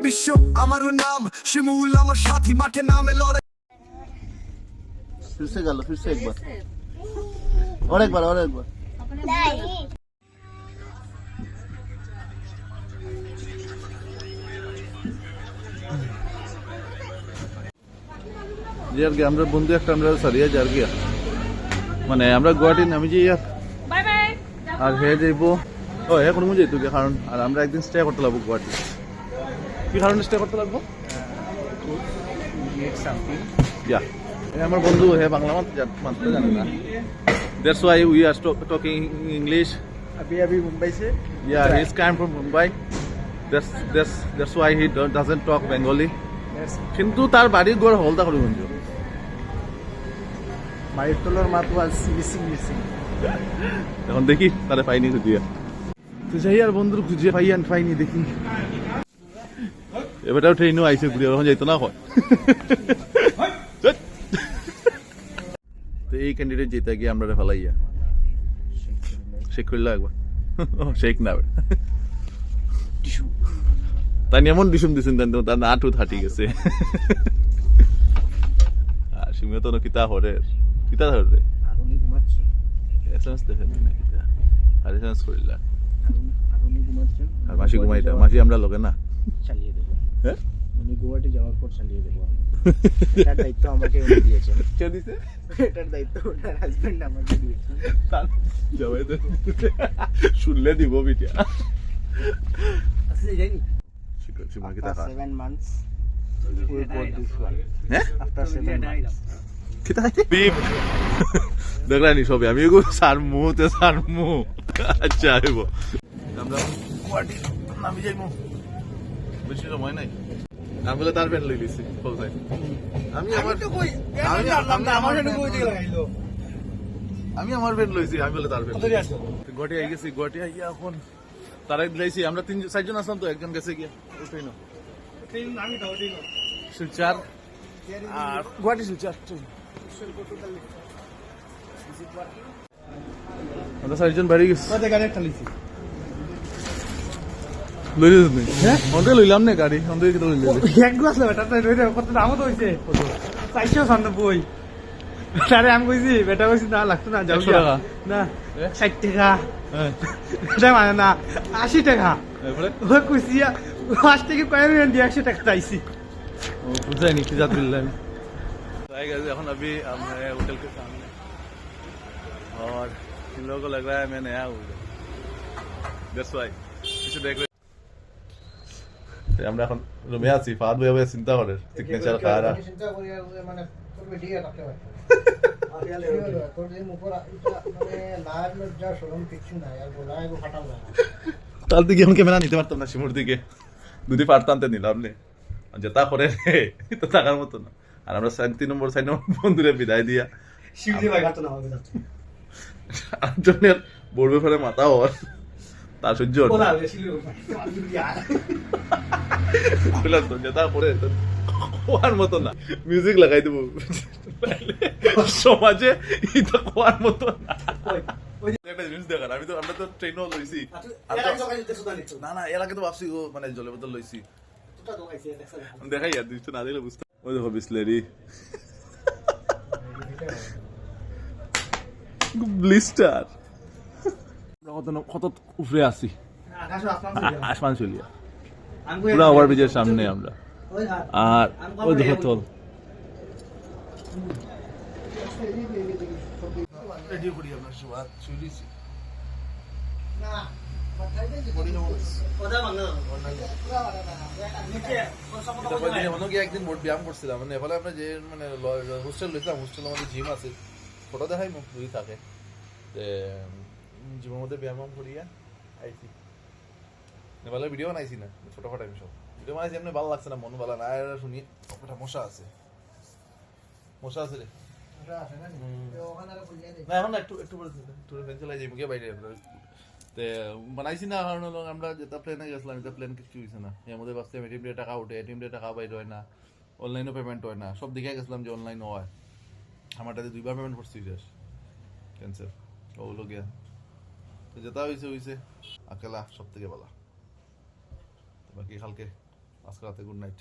বিশ্ব আমার নাম শিমুল আমার সাথী মাঠে নামে লড়াই फिर से कर लो फिर से एक बार और एक बार জি আর কি আমরা বন্ধু একটা আমরা সারিয়া যার গিয়া মানে আমরা গুয়াহাটি নামি যাই বাই বাই আর হে যাইবো ও এখন মুই যাইতো কি কারণ আর আমরা একদিন স্টে করতে লাগবো গুয়াহাটি কি কারণে স্টে করতে লাগবো ইয়া আমার বন্ধু হে বাংলা মাত্র জানে না that's why we are talking English अभी मुंबई से yeah he is come from Mumbai that's why he doesn't talk Bengali কিন্তু তার বাড়ি ঘর হলদা করিগঞ্জ মায়ের তোলার মাত্র মিসিং এখন দেখি তারে পাইনি খুঁজিয়া তো যাই আর বন্ধুর খুঁজে পাইনি দেখি এবারটাও ট্রেনও আইসে ঘুরে এখন যাইতো না হয় তো এই ক্যান্ডিডেট যেতে গিয়ে আমরা ফেলাইয়া শেখ করলে একবার শেখ না তাই এমন ডিসুম দিছেন তার আঁটু থাটি গেছে আর সিমিও তো কিতা হরে ধরে আরুনি ঘুমাচ্ছে এসএমএস দেখেন না কিতা আর এসএমএস করিলা আরুনি ঘুমাচ্ছে আর মাসি ঘুমাইতা মাসি আমরা লগে না চালিয়ে দেবো হ্যাঁ উনি গুয়াহাটি যাওয়ার পর চালিয়ে দেবো আমি এটার দায়িত্ব আমাকে উনি দিয়েছেন কে দিছে এটার দায়িত্ব ওনার হাজবেন্ড আমাকে দিয়েছেন যাবে তো শুনলে দিব বিটিয়া আসলে জানি সিমা কিতা after 7 months we got this one হ্যাঁ after 7 months কিতা বিপ দেখলানি সবে আমি এগো সারমু আচ্ছা আইবো আমরা গুয়াহাটি নামি যাইমু বেশি সময় নাই আমি বলে তার প্যান্ট লই লিছি ফৌজাই আমি আমার প্যান্ট লইছি আমি বলে তার প্যান্ট গুয়াহাটি আই গেছি গুয়াহাটি আইয়া এখন তারাই দিলাইছি আমরা 3-4 জন আসলাম তো একজন গেছে গিয়া ওটাই না শিলচর আর গুয়াহাটি শিলচর আমরা 4 জন বাড়ি গেছি লই দিস নি হ্যাঁ ওন্দে লইলাম না গাড়ি ওন্দে কি লইলে এক গ্লাস না বেটা তাই রইছে কত দাম তো হইছে 490 আরে আমি কইছি বেটা কইছি না লাগতো না যাও 100 টাকা না 60 টাকা হ্যাঁ এটা মানে না 80 টাকা এবারে ওই কইছি 5 থেকে কয় মিনিট দিয়ে 100 টাকা চাইছি ओ बुझा नहीं किजात बिल्ला आएगा এখন अभी हम हैं होटल के सामने और इन लोगों को लग रहा है मैं नया हूँ दैट्स व्हाई इसे देख আমরা এখন রুমে আছি ফাদ ভাই ভাই চিন্তা করে সিগনেচার খারা চিন্তা করি মানে করবে ঠিক আছে তোর যে মুখরা মানে লাইভ में যা শোরুম কিছু না আর বলাই গো ফাটাল না তাল দিকে আমি ক্যামেরা নিতে পারতাম না শিমুর দিকে দুদি পারতাম তে নিলাম নে যেটা করে তো টাকার মতো না আর আমরা 3 নম্বর বন্ধুরে বিদায় দিয়া শিউলি ভাই গাতো না হবে যাচ্ছে আটজনের বড়বে ফেলে মাথা ওর তার সহ্য বলা শিউলি বললাম তো যেটা করে কোয়ার মতো না মিউজিক লাগাই দেবো সমাজে এটা কোয়ার মতো না একটা জিনিস দেখার আমরা তো ট্রেনও লইছি না না এর আগে তো ভাবছি ও মানে জলের বোতল লইছি দেখাই আর দুইটা না দিলে বুঝতে ওই দেখো বিসলেরি ব্লিস্টার কত উপরে আছি আসমান চলিয়া পুরা ওভারব্রিজের সামনে আমরা আর ওই দেখো তল রেডি করি আমরা সবাই চলিছি একদিন ব্যায়াম করছিলাম মানে এফালে আমরা যে মানে হোস্টেল লইছিলাম হোস্টেল আমাদের জিম আছে ফটো দেখাই মুখ যদি থাকে জিমের মধ্যে ব্যায়াম করিয়া আইছি নেপালে ভিডিও বানাইছি না ছোট খাটো আমি সব ভিডিও বানাইছি এমনি ভালো লাগছে না মন ভালো না আর শুনি একটা মশা আছে রে না এখন একটু ফ্যান চালাই যাই মুখে বাইরে বানাইছি না কারণ আমরা যেটা প্লেনে গেছিলাম এটা প্লেন কিছু হয়েছে না এর মধ্যে ভাবছিলাম এটিএম দিয়ে টাকা উঠে এটিএম দিয়ে টাকা বাইর হয় না অনলাইনও পেমেন্ট হয় না সব দিকে গেছিলাম যে অনলাইন হয় আমারটাতে 2বার পেমেন্ট করছি জাস্ট ক্যান্সেল ওগুলো গিয়া তো যেটা হয়েছে আকেলা সব থেকে ভালো বাকি কালকে আজকে রাতে গুড নাইট।